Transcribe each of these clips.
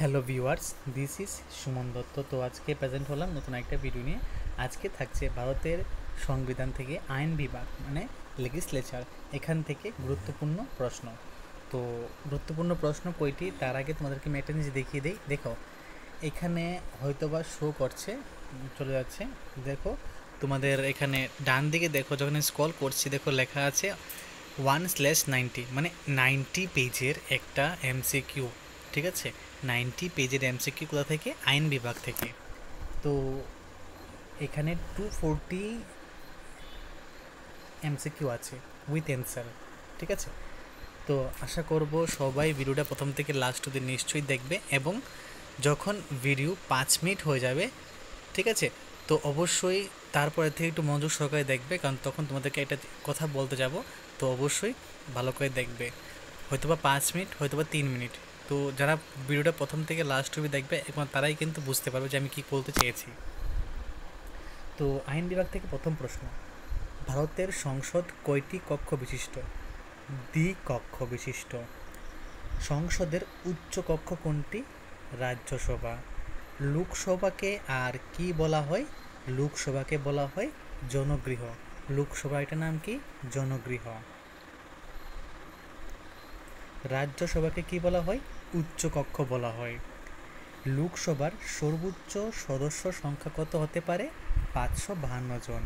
Hello viewers, this is Suman Dutta. তো আজকে present হলাম নতুন একটা ভিডিও নিয়ে। আজকে থাকছে ভারতের সংবিধান থেকে আইন বিভাগ মানে লেজিসলেচার, এখান থেকে গুরুত্বপূর্ণ প্রশ্ন। তো গুরুত্বপূর্ণ প্রশ্ন কয়টি তার আগে তোমাদেরকে আমি একটা জিনিস দেখিয়ে দিই। দেখো এখানে হয়তোবা শো করছে, চলে যাচ্ছে। দেখো তোমাদের এখানে ডান দিকে দেখো, যখন স্ক্রল করছি দেখো লেখা আছে 1/90, মানে 90 পেজের একটা এমসিকিউ। ঠিক আছে, 90 পেজের এমসিকিউ কোথা থেকে? আইন বিভাগ থেকে। তো এখানে 240 এমসিকিউ আছে উইথ অ্যান্সার। ঠিক আছে, তো আশা করব সবাই ভিডিওটা প্রথম থেকে লাস্ট অবধি নিশ্চয়ই দেখবে, এবং যখন ভিডিও 5 মিনিট হয়ে যাবে, ঠিক আছে, তো অবশ্যই তারপরে থেকে একটু মনোযোগ সহকারে দেখবে, কারণ তখন তোমাদেরকে একটা কথা বলতে যাব। তো অবশ্যই ভালো করে দেখবে, হয়তোবা 5 মিনিট, হয়তোবা 3 মিনিট। তো যারা ভিডিওটা প্রথম থেকে লাস্ট অবধি দেখবে এবং তারাই কিন্তু বুঝতে পারবে যে আমি কী বলতে চেয়েছি। তো আইন বিভাগ থেকে প্রথম প্রশ্ন, ভারতের সংসদ কয়টি কক্ষ বিশিষ্ট? দ্বিকক্ষ বিশিষ্ট। সংসদের উচ্চ কক্ষ কোনটি? রাজ্যসভা। লোকসভাকে আর কি বলা হয়? লোকসভাকে বলা হয় জনগৃহ। লোকসভা এটার নাম কি? জনগৃহ। রাজ্যসভাকে কি বলা হয়? উচ্চ কক্ষ বলা হয়। লোকসভার সর্বোচ্চ সদস্য সংখ্যা কত হতে পারে? 552 জন।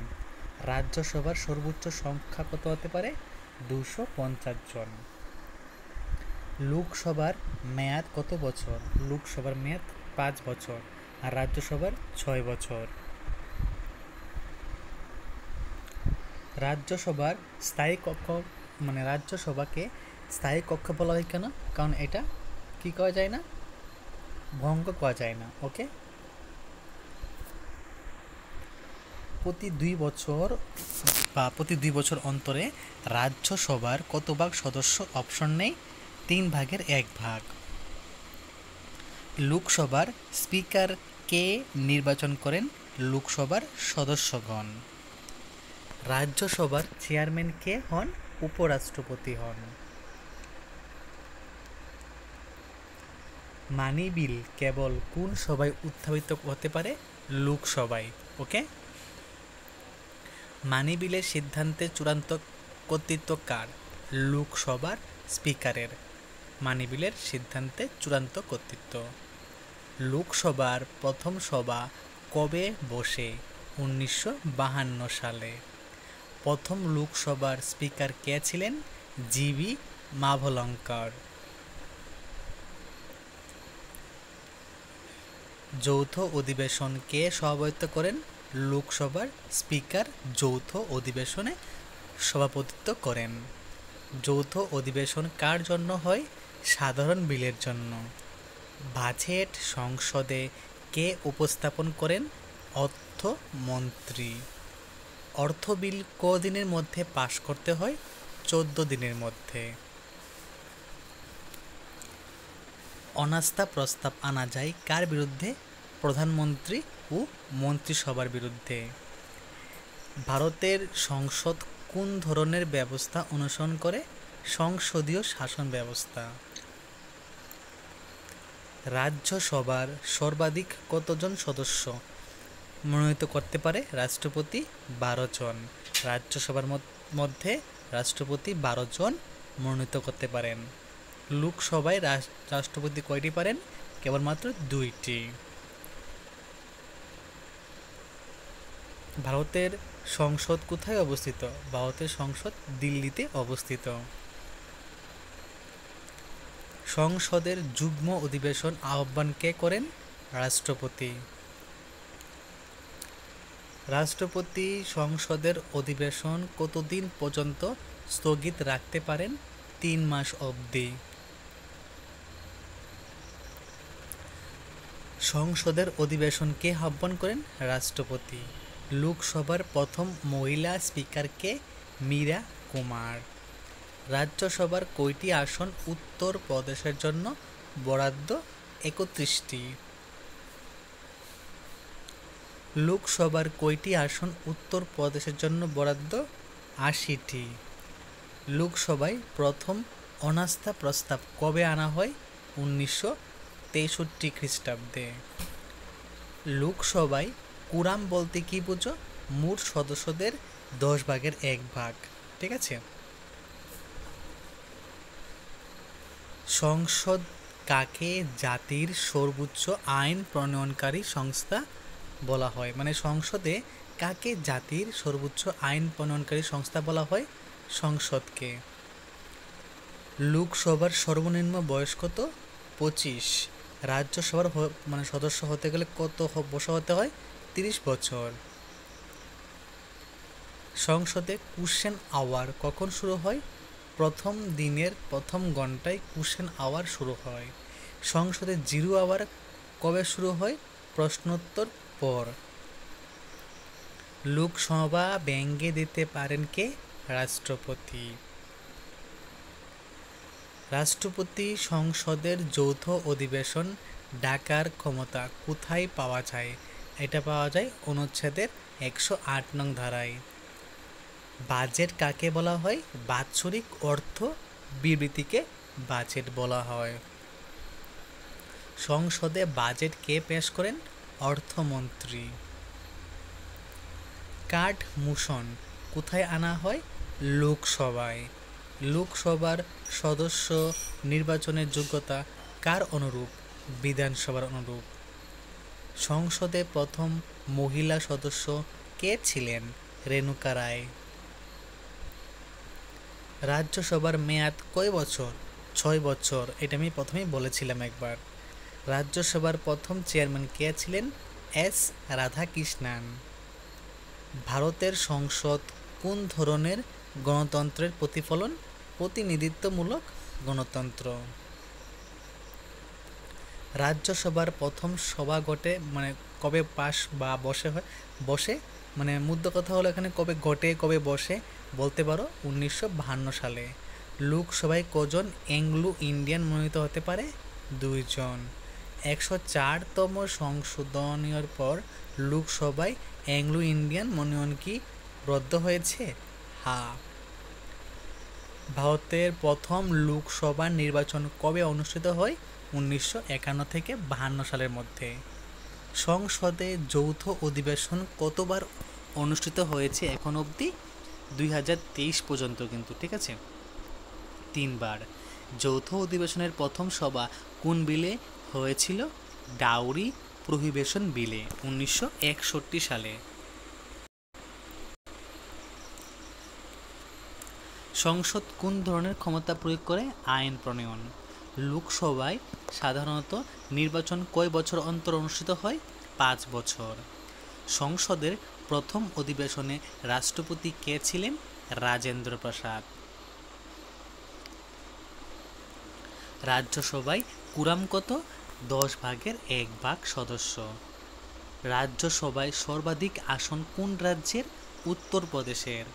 রাজ্যসভার সর্বোচ্চ সংখ্যা কত হতে পারে? 250 জন। লোকসভার মেয়াদ কত বছর? লোকসভার মেয়াদ 5 বছর, আর রাজ্যসভার 6 বছর। রাজ্যসভার স্থায়ী কক্ষ, মানে রাজ্যসভাকে স্থায়ী কক্ষ বলা হয় কেন? কারণ এটা কি করা যায় না? ভঙ্গ করা যায় না। ওকে, প্রতি 2 বছর বা প্রতি 2 বছর অন্তরে রাজ্যসভার কত ভাগ সদস্য? অপশন নেই, 3/1 লোকসভার স্পিকার কে নির্বাচন করেন? লোকসভার সদস্যগণ। রাজ্যসভার চেয়ারম্যান কে হন? উপরাষ্ট্রপতি হন। মানি বিল কেবল কোন সভায় উত্থাপিত হতে পারে? লোকসভায়। ওকে, মানি বিলের সিদ্ধান্তে চূড়ান্ত কর্তৃত্ব কার? লোকসভার স্পিকারের। মানি বিলের সিদ্ধান্তে চূড়ান্ত কর্তৃত্ব। লোকসভার প্রথম সভা কবে বসে? 1952 সালে। প্রথম লোকসভার স্পিকার কে ছিলেন? জিভি মাভলঙ্কর। যৌথ অধিবেশন কে সভাপতিত্ব করেন? লোকসভার স্পিকার যৌথ অধিবেশনে সভাপতিত্ব করেন। যৌথ অধিবেশন কার জন্য হয়? সাধারণ বিলের জন্য। বাজেট সংসদে কে উপস্থাপন করেন? অর্থমন্ত্রী। অর্থ বিল কদিনের মধ্যে পাশ করতে হয়? 14 দিনের মধ্যে। অনাস্থা প্রস্তাব আনা যায় কার বিরুদ্ধে? প্রধানমন্ত্রী ও মন্ত্রিসভার বিরুদ্ধে। ভারতের সংসদ কোন ধরনের ব্যবস্থা অনুসরণ করে? সংসদীয় শাসন ব্যবস্থা। রাজ্যসভার সর্বাধিক কতজন সদস্য মনোনীত করতে পারে? রাষ্ট্রপতি 12 জন। রাজ্যসভার মধ্যে রাষ্ট্রপতি 12 জন মনোনীত করতে পারেন। লোকসভায় রাষ্ট্রপতি কয়টি পারেন? কেবলমাত্র 2টি। ভারতের সংসদ কোথায় অবস্থিত? ভারতের সংসদ দিল্লিতে অবস্থিত। সংসদের যুগ্ম অধিবেশন আহ্বান কে করেন? রাষ্ট্রপতি। রাষ্ট্রপতি সংসদের অধিবেশন কতদিন পর্যন্ত স্থগিত রাখতে পারেন? 3 মাস অবধি। সংসদের অধিবেশন কে আহ্বান করেন? রাষ্ট্রপতি। লোকসভার প্রথম মহিলা স্পিকার কে? মীরা কুমার। রাজ্যসভার কয়টি আসন উত্তর প্রদেশের জন্য বরাদ্দ? 31টি। লোকসভার কয়টি আসন উত্তর প্রদেশের জন্য বরাদ্দ? 80টি। লোকসভায় প্রথম অনাস্থা প্রস্তাব কবে আনা হয়? 1963 খ্রিস্টাব্দে। লোকসভায় কুরাম বলতে কি বুঝো? মোট সদস্যদের 10/1 ঠিক আছে। সংসদ কাকে জাতির সর্বোচ্চ আইন প্রণয়নকারী সংস্থা বলা হয়? মানে সংসদে কাকে জাতির সর্বোচ্চ আইন প্রণয়নকারী সংস্থা বলা হয়? সংসদকে। লোকসভার সর্বনিম্ন বয়স কত? 25। রাজ্যসভার মানে সদস্য হতে গেলে কত বছর হতে হয়? 30 বছর। সংসদে কোশ্চেন আওয়ার কখন শুরু হয়? প্রথম দিনের প্রথম ঘন্টায় কোশ্চেন আওয়ার শুরু হয়। সংসদে জিরো আওয়ার কবে শুরু হয়? প্রশ্নোত্তর পর। লোকসভা ভেঙে দিতে পারেন কে? রাষ্ট্রপতি। রাষ্ট্রপতি সংসদের যৌথ অধিবেশন ডাকার ক্ষমতা কোথায় পাওয়া যায়? এটা পাওয়া যায় অনুচ্ছেদের 108 নং ধারায়। বাজেট কাকে বলা হয়? বাৎসরিক অর্থ বিবৃতিকে বাজেট বলা হয়। সংসদে বাজেট কে পেশ করেন? অর্থমন্ত্রী। কার্ড মোশন কোথায় আনা হয়? লোকসভায়। লোকসভার সদস্য নির্বাচনের যোগ্যতা কার অনুরূপ? বিধানসভার অনুরূপ। সংসদে প্রথম মহিলা সদস্য কে ছিলেন? রেণুকা রায়। রাজ্যসভার মেয়াদ কয় বছর? 6 বছর। এটা আমি প্রথমেই বলেছিলাম একবার। রাজ্যসভার প্রথম চেয়ারম্যান কে ছিলেন? এস রাধাকৃষ্ণান। ভারতের সংসদ কোন ধরনের গণতন্ত্রের প্রতিফলন? প্রতিনিধিত্বমূলক গণতন্ত্র। রাজ্যসভার প্রথম সভা ঘটে মানে কবে পাস বা বসে মানে মুদ্রা কথা হলো এখানে কবে ঘটে কবে বসে বলতে পারো 1952 সালে। লোকসভায় কজন অ্যাংলো ইন্ডিয়ান মনোনীত হতে পারে? 2 জন। 104তম সংশোধনীর পর লোকসভায় অ্যাংলো ইন্ডিয়ান মনোনয়ন কি রদ্দ হয়েছে? হ্যাঁ। ভারতের প্রথম লোকসভা নির্বাচন কবে অনুষ্ঠিত হয়? 1951 থেকে 52 সালের মধ্যে। সংসদে যৌথ অধিবেশন কতবার অনুষ্ঠিত হয়েছে এখন অবধি? 2023 পর্যন্ত কিন্তু, ঠিক আছে, 3 বার। যৌথ অধিবেশনের প্রথম সভা কোন বিলে হয়েছিল? ডাউরি প্রহিবিশন বিলে 1961 সালে। সংসদ কোন ধরনের ক্ষমতা প্রয়োগ করে আইন প্রণয়ন? লোকসভায় সাধারণত নির্বাচন কয় বছর অন্তর অনুষ্ঠিত হয়? 5 বছর। সংসদের প্রথম অধিবেশনে রাষ্ট্রপতি কে ছিলেন? রাজেন্দ্র প্রসাদ। রাজ্যসভায় কুরাম কত? 10/1 সদস্য। রাজ্যসভায় সর্বাধিক আসন কোন রাজ্যের? উত্তরপ্রদেশের।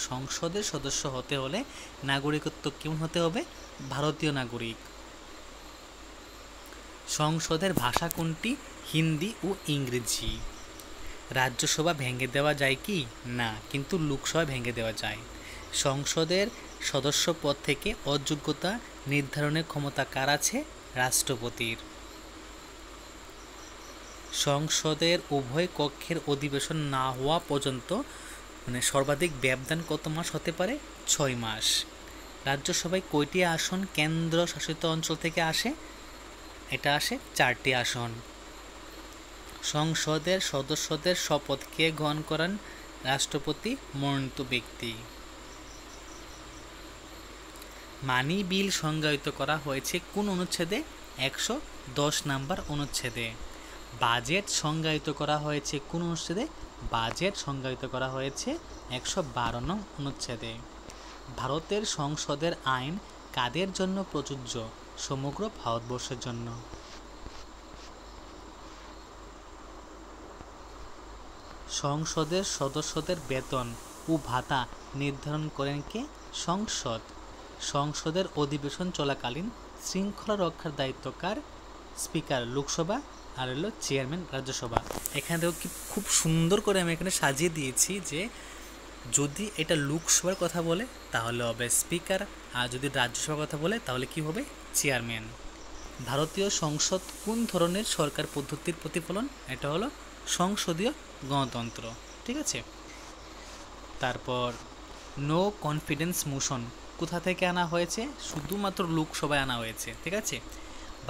সংসদের সদস্য হতে হলে নাগরিকত্ব কেমন হতে হবে? ভারতীয় নাগরিক। সংসদের ভাষা কোনটি? হিন্দি ও ইংরেজি। রাজ্যসভা ভেঙে দেওয়া যায় কি? না, কিন্তু লোকসভা ভেঙে দেওয়া যায়। সংসদের সদস্য পদ থেকে অযোগ্যতা নির্ধারণের ক্ষমতা কার আছে? রাষ্ট্রপতির। সংসদের উভয় কক্ষের অধিবেশন না হওয়া পর্যন্ত মানে সর্বাধিক ব্যবধান কত মাস হতে পারে? 6 মাস। রাজ্যসভায় কয়টি আসন কেন্দ্র শাসিত অঞ্চল থেকে আসে? এটা আসে 4টি আসন। সংসদের সদস্যদের শপথ কে গ্রহণ করেন? রাষ্ট্রপতি মনোনীত ব্যক্তি। মানি বিল সংজ্ঞায়িত করা হয়েছে কোন অনুচ্ছেদে? 110 নম্বর অনুচ্ছেদে। বাজেট সংজ্ঞায়িত করা হয়েছে কোন অনুচ্ছেদে? বাজেট সংজ্ঞায়িত করা হয়েছে 112 নং অনুচ্ছেদে। ভারতের সংসদের আইন কাদের জন্য প্রযোজ্য? সমগ্র ভারতবর্ষের জন্য। সংসদের সদস্যদের বেতন ও ভাতা নির্ধারণ করেন কে? সংসদ। সংসদের অধিবেশন চলাকালীন শৃঙ্খলা রক্ষার দায়িত্ব কার? স্পিকার লোকসভা আর হলো চেয়ারম্যান রাজ্যসভা। এখানে দেখো কি খুব সুন্দর করে আমি এখানে সাজিয়ে দিয়েছি যে যদি এটা লোকসভার কথা বলে তাহলে হবে স্পিকার, আর যদি রাজ্যসভার কথা বলে তাহলে কি হবে? চেয়ারম্যান। ভারতীয় সংসদ কোন ধরনের সরকার পদ্ধতির প্রতিফলন? এটা হলো সংসদীয় গণতন্ত্র। ঠিক আছে। তারপর নো কনফিডেন্স মোশন কোথা থেকে আনা হয়েছে? শুধুমাত্র লোকসভায় আনা হয়েছে। ঠিক আছে।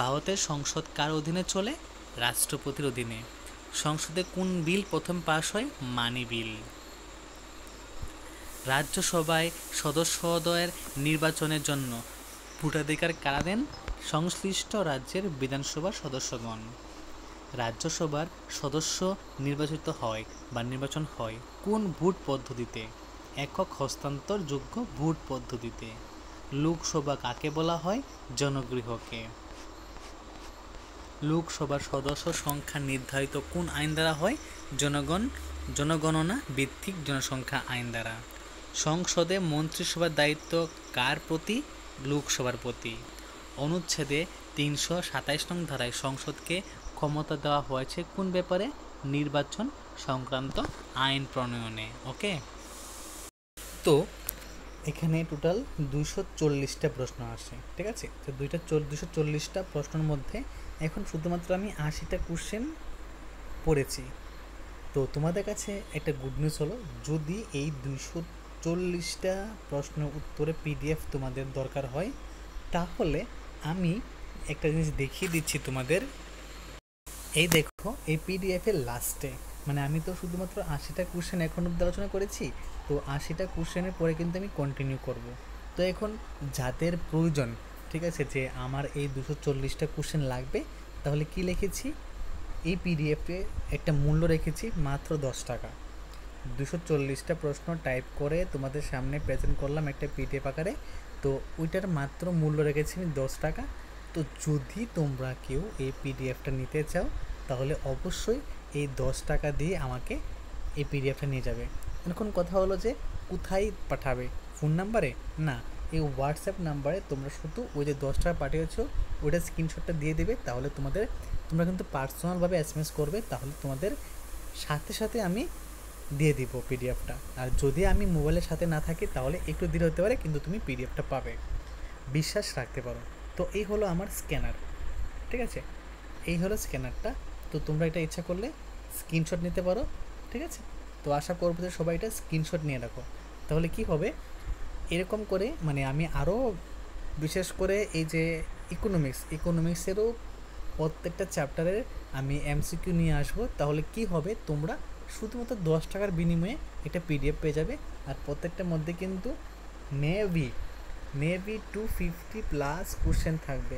ভারতের সংসদ কার অধীনে চলে? রাষ্ট্রপতির অধীনে। সংসদে কোন বিল প্রথম পাস হয়? মানি বিল। রাজ্যসভায় সদস্যদের নির্বাচনের জন্য ভোটাধিকার কারা দেন? সংশ্লিষ্ট রাজ্যের বিধানসভার সদস্যগণ। রাজ্যসভার সদস্য নির্বাচিত হয় বা নির্বাচন হয় কোন ভোট পদ্ধতিতে? একক হস্তান্তরযোগ্য ভোট পদ্ধতিতে। লোকসভা কাকে বলা হয়? জনগৃহকে। লোকসভার সদস্য সংখ্যা নির্ধারিত কোন আইন দ্বারা হয়? জনগণনা ভিত্তিক জনসংখ্যা আইন দ্বারা। সংসদে মন্ত্রিসভার দায়িত্ব কার প্রতি? লোকসভার প্রতি। অনুচ্ছেদে ৩২৭ নং ধারায় সংসদকে ক্ষমতা দেওয়া হয়েছে কোন ব্যাপারে? নির্বাচন সংক্রান্ত আইন প্রণয়নে। ওকে, তো এখানে টোটাল 240টা প্রশ্ন আসে। ঠিক আছে। তো 240টা প্রশ্নের মধ্যে এখন শুধুমাত্র আমি 80টা কোশ্চেন পড়েছি। তো তোমাদের কাছে একটা গুড নিউজ হলো, যদি এই 240টা প্রশ্নের উত্তরে পিডিএফ তোমাদের দরকার হয়, তাহলে আমি একটা জিনিস দেখিয়ে দিচ্ছি তোমাদের। এই দেখো, এই পিডিএফের লাস্টে, মানে আমি তো শুধুমাত্র 80টা কোশ্চেন এখন অব্দি আলোচনা করেছি, তো 80টা কোশ্চেনের পরে কিন্তু আমি কন্টিনিউ করব। তো এখন যাদের প্রয়োজন, ঠিক আছে, যে আমার এই 240টা কোশ্চেন লাগবে, তাহলে কি লিখেছি, এই পিডিএফে একটা মূল্য রেখেছি মাত্র 10 টাকা। 240টা প্রশ্ন টাইপ করে তোমাদের সামনে প্রেজেন্ট করলাম একটা পিডিএফ আকারে, তো ওইটার মাত্র মূল্য রেখেছি আমি 10 টাকা। তো যদি তোমরা কেউ এই পিডিএফটা নিতে চাও, তাহলে অবশ্যই এই 10 টাকা দিয়ে আমাকে এই পিডিএফটা নিয়ে যাবে। এখন কথা হলো যে কোথায় পাঠাবে? ফোন নাম্বারে না, এই হোয়াটসঅ্যাপ নাম্বারে তোমরা শুধু ওই যে 10 টাকা পাঠিয়েছো ওইটা স্ক্রিনশটটা দিয়ে দেবে, তাহলে তোমরা কিন্তু পার্সোনালভাবে এসএমএস করবে, তাহলে তোমাদের সাথে সাথে আমি দিয়ে দিব পিডিএফটা। আর যদি আমি মোবাইলের সাথে না থাকি তাহলে একটু দেরি হতে পারে, কিন্তু তুমি পিডিএফটা পাবে, বিশ্বাস রাখতে পারো। তো এই হলো আমার স্ক্যানার। ঠিক আছে, এই হলো স্ক্যানারটা। তো তোমরা এটা ইচ্ছা করলে স্ক্রিনশট নিতে পারো। ঠিক আছে। তো আশা করবো যে সবাই এটা স্ক্রিনশট নিয়ে রাখো। তাহলে কি হবে, এরকম করে মানে আমি আরও বিশেষ করে এই যে ইকোনমিক্সেরও প্রত্যেকটা চ্যাপ্টারের আমি এমসিকিউ নিয়ে আসবো। তাহলে কি হবে, তোমরা শুধুমাত্র 10 টাকার বিনিময়ে এটা পিডিএফ পেয়ে যাবে। আর প্রত্যেকটার মধ্যে কিন্তু মেবি 250+ কোশ্চেন থাকবে।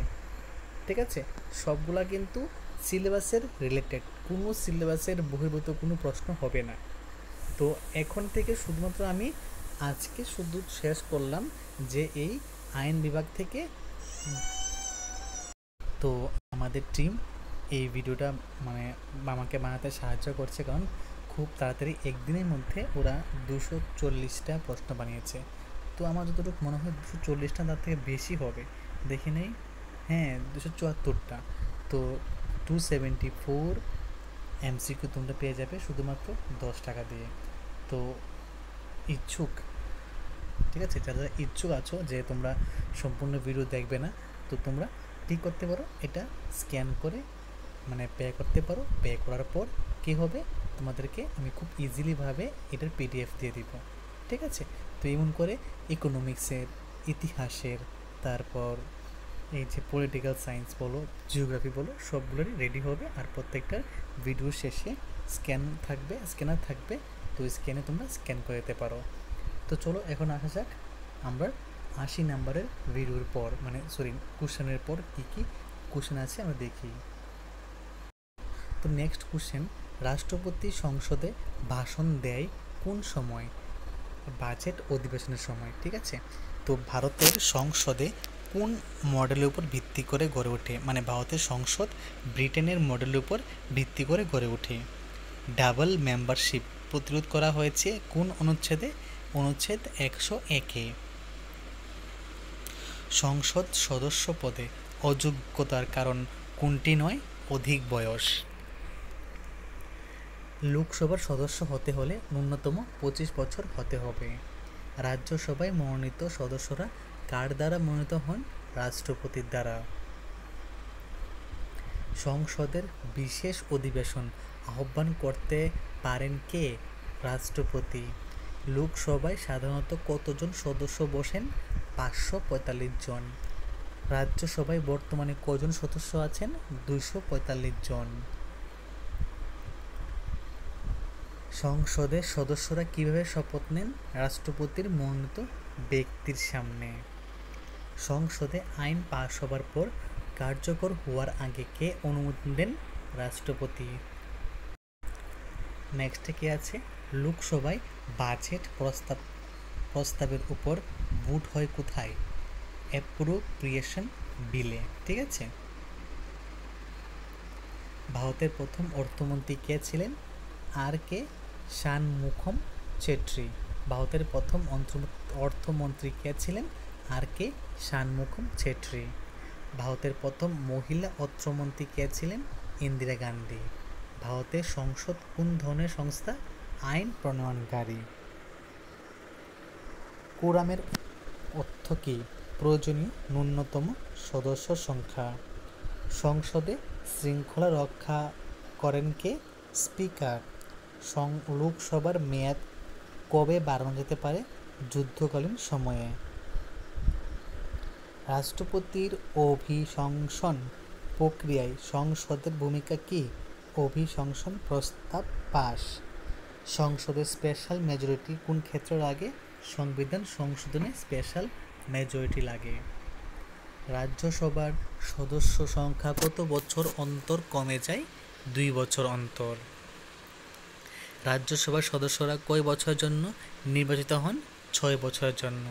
ঠিক আছে, সবগুলা কিন্তু সিলেবাসের রিলেটেড, কোনো সিলেবাসের বহির্ভূত কোনো প্রশ্ন হবে না। তো এখন থেকে শুধুমাত্র আমি আজকে শুধু শেষ করলাম যে এই আইন বিভাগ থেকে। তো আমাদের টিম এই ভিডিওটা মানে আমাকে বানাতে সাহায্য করছে, কারণ খুব তাড়াতাড়ি একদিনের মধ্যে ওরা 240টা প্রশ্ন বানিয়েছে। তো আমার যতটুকু মনে হয় 240টা তার থেকে বেশি হবে, দেখে নেই। হ্যাঁ, 274টা। তো 274 এমসিকিউ তোমরা পেয়ে যাবে শুধুমাত্র 10 টাকা দিয়ে। তো ইচ্ছুক, ঠিক আছে, যারা ইচ্ছুক আছো যে তোমরা সম্পূর্ণ ভিডিও দেখবে না, তো তোমরা কী করতে পারো, এটা স্ক্যান করে মানে পে করতে পারো। পে করার পর কী হবে, তোমাদেরকে আমি খুব ইজিলিভাবে এটার পিডিএফ দিয়ে দিব। ঠিক আছে। তো এমন করে ইকোনমিক্সের, ইতিহাসের, তারপর এই যে পলিটিক্যাল সায়েন্স বলো, জিওগ্রাফি বলো, সবগুলোরই রেডি হবে। আর প্রত্যেকটার ভিডিও শেষে স্ক্যানার থাকবে। তো স্ক্যানে তোমরা স্ক্যান করে দিতে পারো। তো চলো এখন আসা যাক আমরা 80 নাম্বারের ভিডিওর পর, মানে কোশ্চেনের পর কী কী কোশ্চেন আছে আমরা দেখি। তো নেক্সট কোশ্চেন, রাষ্ট্রপতি সংসদে ভাষণ দেয় কোন সময়? বাজেট অধিবেশনের সময়। ঠিক আছে। তো ভারতের সংসদে কোন মডেলের উপর ভিত্তি করে গড়ে ওঠে? মানে ভারতের সংসদ ব্রিটেনের মডেলের উপর ভিত্তি করে গড়ে ওঠে। ডাবল মেম্বারশিপ প্রতিরোধ করা হয়েছে কোন অনুচ্ছেদে? অনুচ্ছেদ 101-এ। সংসদ সদস্য পদে অযোগ্যতার কারণ কোনটি নয়? অধিক বয়স। লোকসভার সদস্য হতে হলে ন্যূনতম 25 বছর হতে হবে। রাজ্যসভায় মনোনীত সদস্যরা কার দ্বারা মনোনীত হন? রাষ্ট্রপতির দ্বারা। সংসদের বিশেষ অধিবেশন আহ্বান করতে পারেন কে? রাষ্ট্রপতি। লোকসভায় সাধারণত কতজন সদস্য বসেন? 545 জন। রাজ্যসভায় বর্তমানে কজন সদস্য আছেন? 245 জন। সংসদের সদস্যরা কিভাবে শপথ নেন? রাষ্ট্রপতির মনোনীত ব্যক্তির সামনে। সংসদে আইন পাস হবার পর কার্যকর হওয়ার আগে কে অনুমোদন দেন? রাষ্ট্রপতি। নেক্সটে কি আছে? লোকসভায় বাজেট প্রস্তাবের উপর ভোট হয় কোথায়? অ্যাপ্রোপ্রিয়েশন বিলে। ঠিক আছে। ভারতের প্রথম অর্থমন্ত্রী কে ছিলেন? আর কে শানমুখম চেট্রি। ভারতের প্রথম অর্থমন্ত্রী কে ছিলেন? আর কে শানমুখম চেট্রি। ভারতের প্রথম মহিলা অর্থমন্ত্রী কে ছিলেন? ইন্দিরা গান্ধী। ভারতের সংসদ কোন ধরনের সংস্থা? আইন প্রণয়নকারী। কোরামের অর্থ কী? প্রয়োজনীয় ন্যূনতম সদস্য সংখ্যা। সংসদে শৃঙ্খলা রক্ষা করেন কে? স্পিকার। লোকসভার মেয়াদ কবে বাড়ানো যেতে পারে? যুদ্ধকালীন সময়ে। রাষ্ট্রপতির অভিশংসন প্রক্রিয়ায় সংসদের ভূমিকা কী? অভিশংসন প্রস্তাব পাস। সংসদে স্পেশাল মেজরিটি কোন ক্ষেত্রে লাগে? সংবিধান সংশোধনে স্পেশাল মেজরিটি লাগে। রাজ্যসভার সদস্য সংখ্যা কত বছর অন্তর কমে যায়? 2 বছর অন্তর। রাজ্যসভার সদস্যরা কয় বছরের জন্য নির্বাচিত হন? 6 বছরের জন্য।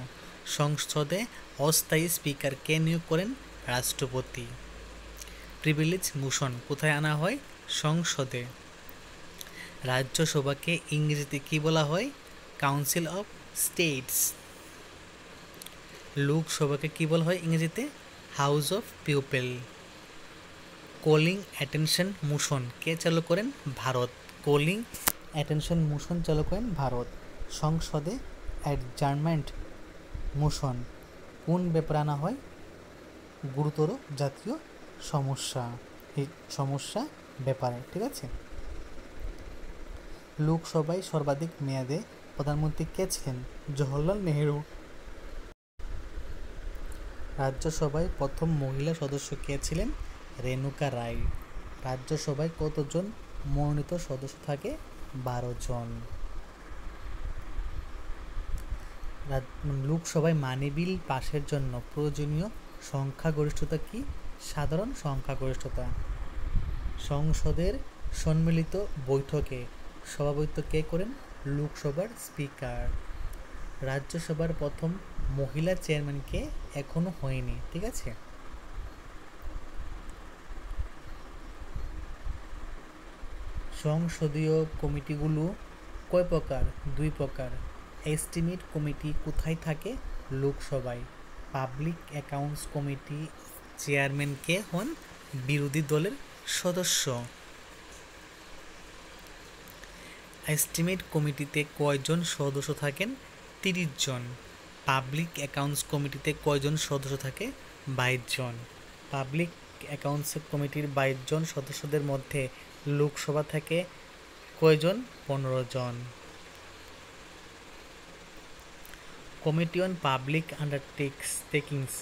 সংসদে অস্থায়ী স্পিকার কে নিয়োগ করেন? রাষ্ট্রপতি। প্রিভিলেজ মোশন কোথায় আনা হয়? সংসদে। রাজ্যসভাকে ইংরেজিতে কি বলা হয়? Council of states. লোকসভাকে কি বলা হয় ইংরেজিতে? House of people. Calling attention motion কে চালু করেন? ভারত। কলিং অ্যাটেনশন মোশন চালু করেন ভারত। সংসদে অ্যাডজার্নমেন্ট মোশন কোন ব্যাপারে আনা হয়? গুরুতর জাতীয় সমস্যা ব্যাপারে। ঠিক আছে। লোকসভায় সর্বাধিক মেয়াদে প্রধানমন্ত্রী কে ছিলেন? জওহরলাল নেহেরু। রাজ্যসভায় প্রথম মহিলা সদস্য কে ছিলেন? রেণুকা রায়। রাজ্যসভায় কতজন মনোনীত সদস্য থাকে? 12 জন। লোকসভায় মানি বিল পাশের জন্য প্রয়োজনীয় সংখ্যাগরিষ্ঠতা কি? সাধারণ সংখ্যাগরিষ্ঠতা। সংসদের সম্মিলিত বৈঠকে সভাপতিত্ব কে করেন? লোকসভার স্পিকার। রাজ্যসভার প্রথম মহিলা চেয়ারম্যান কে? এখনো হয়নি। ঠিক আছে। সংসদীয় কমিটিগুলো কয় প্রকার? 2 প্রকার। এস্টিমেট কমিটি কোথায় থাকে? লোকসভায়। পাবলিক অ্যাকাউন্টস কমিটি চেয়ারম্যান কে হন? বিরোধী দলের সদস্য। এস্টিমেট কমিটিতে কয়জন সদস্য থাকেন? 30 জন। পাবলিক অ্যাকাউন্টস কমিটিতে কয়জন সদস্য থাকে? 22 জন। পাবলিক অ্যাকাউন্টস কমিটির 22 জন সদস্যদের মধ্যে লোকসভা থেকে কয়জন? 15 জন। কমিটি অন পাবলিক আন্ডারটেকিংস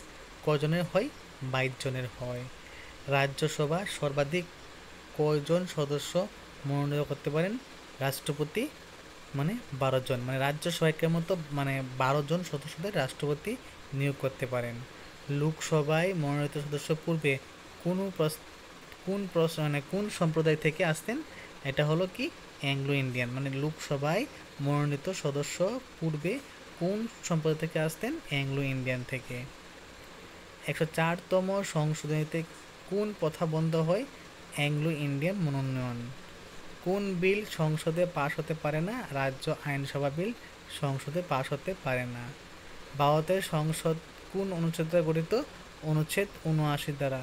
কয়জনের হয়? 22 জনের হয়। রাজ্যসভা সর্বাধিক কয়জন সদস্য মনোনীত করতে পারেন? রাষ্ট্রপতি 12 জন। রাজ্যসভার মতো 12 জন সদস্যদের রাষ্ট্রপতি নিয়োগ করতে পারেন। লোকসভায় মনোনীত সদস্য পূর্বে কোন সম্প্রদায় থেকে আসতেন? এটা হলো কি অ্যাংলো ইন্ডিয়ান। লোকসভায় মনোনীত সদস্য পূর্বে কোন সম্প্রদায় থেকে আসতেন? অ্যাংলো ইন্ডিয়ান থেকে। 104তম সংশোধনীতে কোন প্রথা বন্ধ হয়? অ্যাংলো ইন্ডিয়ান মনোনয়ন। কোন বিল সংসদে পাশ হতে পারে না? রাজ্য আইনসভা বিল সংসদে পাশ হতে পারে না। ভারতের সংসদ কোন অনুচ্ছেদ দ্বারা গঠিত? অনুচ্ছেদ 79 দ্বারা।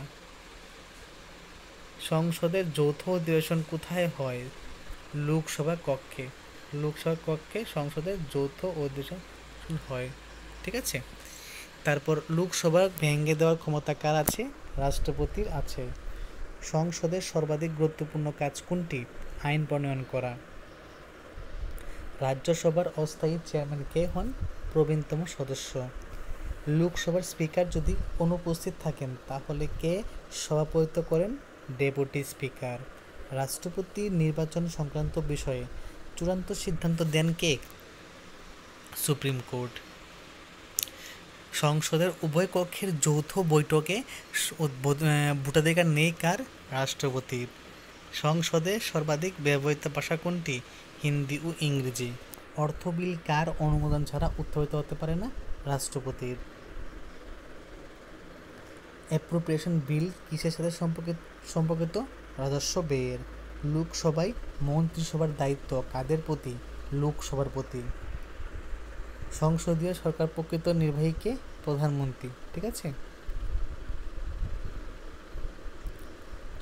সংসদের যৌথ অধিবেশন কোথায় হয়? লোকসভা কক্ষে। সংসদের যৌথ অধিবেশন হয়। ঠিক আছে। তারপর লোকসভা ভেঙে দেওয়ার ক্ষমতা কার আছে? রাষ্ট্রপতির আছে। সংসদের সর্বাধিক গুরুত্বপূর্ণ কাজ কোনটি? আইন প্রণয়ন করা। রাজ্যসভার অস্থায়ী চেয়ারম্যান কে হন? প্রবীণতম সদস্য। লোকসভার স্পিকার যদি অনুপস্থিত থাকেন তাহলে কে সভাপতিত্ব করেন? Deputy speaker. রাষ্ট্রপতি নির্বাচন সংক্রান্ত বিষয়ে চূড়ান্ত সিদ্ধান্ত দেন কে? Supreme court. সংসদের উভয় কক্ষের যৌথ বৈঠকে ভোটাধিকার নেই কার? রাষ্ট্রপতির। সংসদে সর্বাধিক ব্যবহৃত ভাষা কোনটি? হিন্দি ও ইংরেজি। অর্থ বিল কার অনুমোদন ছাড়া উত্থাপিত হতে পারে না? রাষ্ট্রপতির। অ্যাপ্রোপ্রিয়েশন বিল কিসের সাথে সম্পর্কিত? রাজস্ব ব্যয়ের। লোকসভায় মন্ত্রিসভার দায়িত্ব কাদের প্রতি? লোকসভার প্রতি। সংসদীয় সরকার প্রকৃত নির্বাহীকে? প্রধানমন্ত্রী। ঠিক আছে।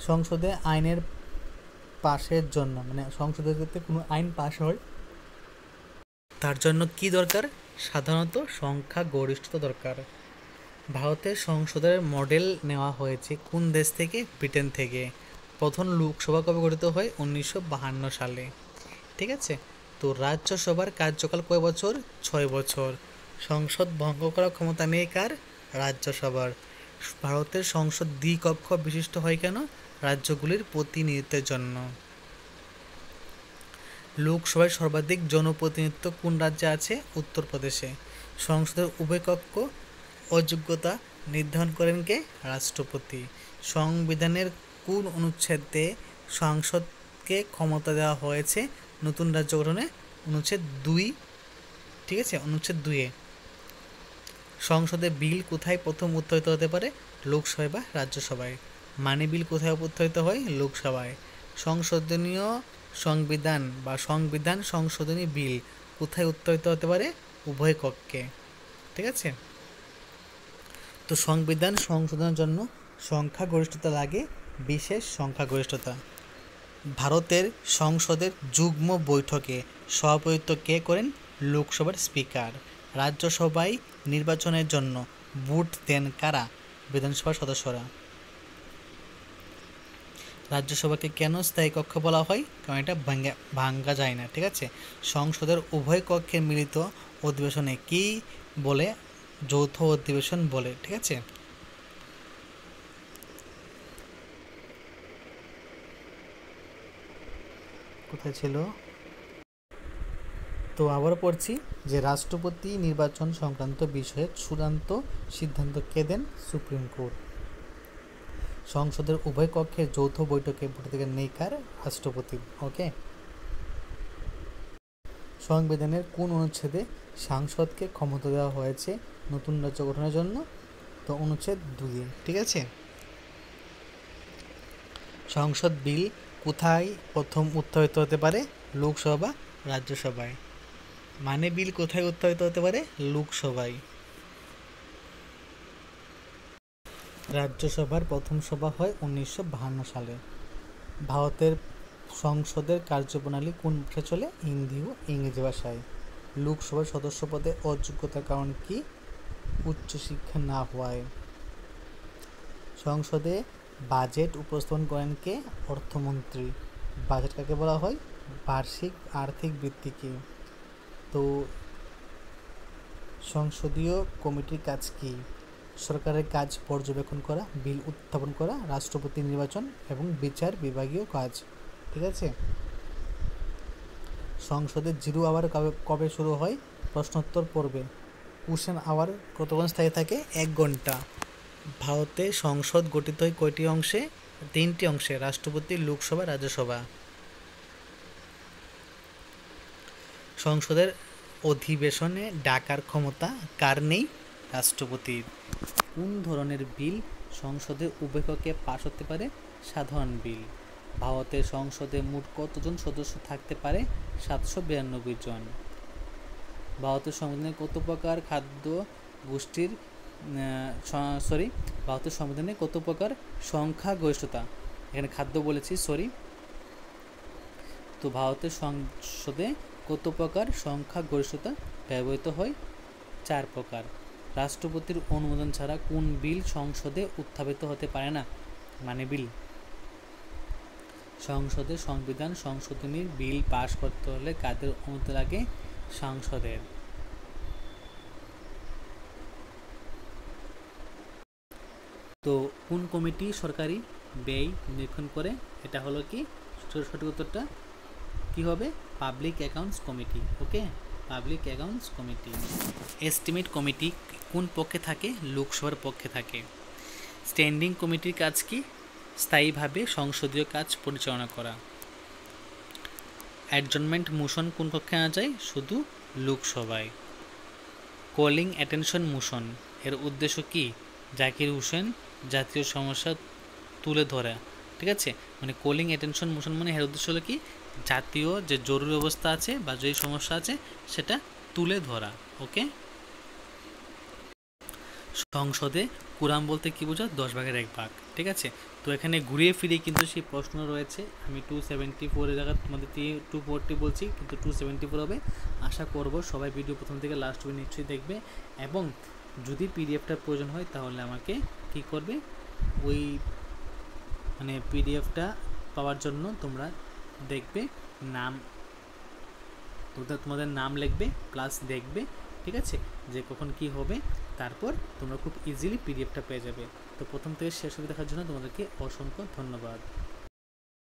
সংসদে আইনের পাশের জন্য সংসদের যাতে কোনো আইন পাশ হয় তার জন্য কি দরকার? সাধারণত সংখ্যাগরিষ্ঠতা দরকার। ভারতের সংসদের মডেল নেওয়া হয়েছে কোন দেশ থেকে? ব্রিটেন থেকে। প্রথম লোকসভা কবে গঠিত হয়? 1952 সালে। ঠিক আছে। তো রাজ্যসভার কার্যকাল কয় বছর? 6 বছর। সংসদ ভঙ্গ করার ক্ষমতা নেই কার? রাজ্যসভার। ভারতের সংসদ দ্বিকক্ষ বিশিষ্ট হয় কেন? রাজ্যগুলির প্রতিনিধিত্বের জন্য। লোকসভায় সর্বাধিক জনপ্রতিনিধিত্ব কোন রাজ্যে আছে? উত্তরপ্রদেশে। সংসদের উভয় কক্ষ অযোগ্যতা নির্ধারণ করেন কে? রাষ্ট্রপতি। সংবিধানের কোন অনুচ্ছেদে সংসদকে ক্ষমতা দেওয়া হয়েছে নতুন রাজ্য গঠনে? অনুচ্ছেদ 2। ঠিক আছে, অনুচ্ছেদ 2-এ। সংসদে বিল কোথায় প্রথম উত্থাপিত হতে পারে? লোকসভায় বা রাজ্যসভায়। মানি বিল কোথায় উত্থাপিত হয়? লোকসভায়। সংশোধনীয় সংবিধান বা সংবিধান সংশোধনী বিল কোথায় উত্থাপিত হতে পারে? উভয় কক্ষে। ঠিক আছে। তো সংবিধান সংশোধনের জন্য সংখ্যাগরিষ্ঠতা লাগে, বিশেষ সংখ্যাগরিষ্ঠতা। ভারতের সংসদের যুগ্ম বৈঠকে সভাপতিত্ব কে করেন? লোকসভার স্পিকার। রাজ্যসভায় নির্বাচনের জন্য ভোট দেন কারা? বিধানসভার সদস্যরা। রাজ্যসভাকে কেন স্থায়ী কক্ষ বলা হয়? কারণ এটা ভাঙ্গা যায় না। ঠিক আছে। সংসদের উভয় কক্ষের মিলিত অধিবেশনে কি বলে? যৌথ অধিবেশন বলে। ঠিক আছে। কোথায় ছিল? তো আবার পড়ছি যে রাষ্ট্রপতি নির্বাচন সংক্রান্ত বিষয়ে চূড়ান্ত সিদ্ধান্ত কে দেন? Supreme court. সংসদের উভয় কক্ষের যৌথ বৈঠকে ভোটাধিকার নেই কার? রাষ্ট্রপতি। ওকে। সংবিধানের কোন অনুচ্ছেদে সাংসদকে ক্ষমতা দেওয়া হয়েছে নতুন রাজ্য গঠনের জন্য? তো অনুচ্ছেদ 2-এ। ঠিক আছে। সংসদ বিল কোথায় প্রথম উত্থাপিত হতে পারে? লোকসভা বা রাজ্যসভায়। মানে বিল কোথায় উত্থাপিত হতে পারে? লোকসভায়। রাজ্যসভার প্রথম সভা হয় 1952 সালে। ভারতের সংসদের কার্যপ্রণালী কোন ভাষায় চলে? হিন্দি ও ইংরেজি ভাষায়। লোকসভার সদস্য পদে অযোগ্যতার কারণ কি? উচ্চশিক্ষা না হওয়ায়। সংসদে বাজেট উপস্থাপন করেন কে? অর্থমন্ত্রী। বাজেট কাকে বলা হয়? বার্ষিক আর্থিক বৃত্তিকে। তো সংসদীয় কমিটির কাজ কি? সরকারের কাজ পর্যবেক্ষণ করা, বিল উত্থাপন করা, রাষ্ট্রপতি নির্বাচন এবং বিচার বিভাগীয় কাজ। ঠিক আছে। সংসদে জিরো আওয়ার কবে শুরু হয়? প্রশ্নোত্তর পর্বে। কোশ্চেন আওয়ার কতক্ষণ স্থায়ী থাকে? 1 ঘন্টা। ভারতে সংসদ গঠিত হয় কয়টি অংশে? 3টি অংশে, রাষ্ট্রপতি, লোকসভা, রাজ্যসভা। সংসদের অধিবেশনে ডাকার ক্ষমতা কার নেই? রাষ্ট্রপতির। কোন ধরনের বিল সংসদে উভয় কক্ষে পাস হতে পারে? সাধারণ বিল। ভারতের সংসদে মোট কতজন সদস্য থাকতে পারে? 792 জন। ভারতের সংবিধানে কত প্রকার খাদ্য গোষ্ঠীর ভারতের সংবিধানে কত প্রকার সংখ্যাগরিষ্ঠতা? এখানে খাদ্য বলেছি, তো ভারতের সংসদে কত প্রকার সংখ্যাগরিষ্ঠতা ব্যবহৃত হয়? 4 প্রকার। রাষ্ট্রপতির অনুমোদন ছাড়া কোন বিল সংসদে উত্থাপিত হতে পারে না? মানে বিল সংসদে সংবিধান সংশোধনীর বিল পাশ করতে হলে কাদের অনুমতি লাগে? সংসদের। তো কোন কমিটি সরকারি ব্যয় নিরীক্ষণ করে? এটা হলো কি সঠিক উত্তরটা কি হবে? Public accounts committee. Okay, public accounts committee. Estimate committee কোন পক্ষে থাকে? লোকসভার পক্ষে থাকে। স্ট্যান্ডিং কমিটির কাজ কি? স্থায়ীভাবে সংসদীয় কাজ পরিচালনা করা। অ্যাডজনমেন্ট মোশন কোন কক্ষে আনা যায়? শুধু লোকসভায়। কলিং অ্যাটেনশন মোশন এর উদ্দেশ্য কি? জাকির হোসেন জাতীয় সমস্যা তুলে ধরা। ঠিক আছে, মানে কলিং অ্যাটেনশন মোশন মানে এর উদ্দেশ্য হলো কি? জাতীয় যে জরুরি অবস্থা আছে বা যে সমস্যা আছে সেটা তুলে ধরা। ওকে। সংসদে কোরাম বলতে কি বোঝায়? 10/1 ঠিক আছে। তো এখানে ঘুরিয়ে ফিরিয়ে কিন্তু সেই প্রশ্ন রয়েছে। আমি 274 জায়গায় তোমাদের 240 বলছি, কিন্তু 274 হবে। আশা করব সবাই ভিডিও প্রথম থেকে লাস্ট অবধি নিশ্চয়ই দেখবে, এবং যদি পিডিএফটার প্রয়োজন হয় তাহলে আমাকে কী করবে, ওই মানে পিডিএফটা পাওয়ার জন্য তোমরা দেখবে, নাম তোমাদের নাম লিখবে প্লাস দেখবে, ঠিক আছে, যে কখন কি হবে, তারপর তোমরা খুব ইজিলি পিডিএফটা পেয়ে যাবে। তো প্রথম থেকে শেষ অবধি দেখার জন্য তোমাদেরকে অসংখ্য ধন্যবাদ।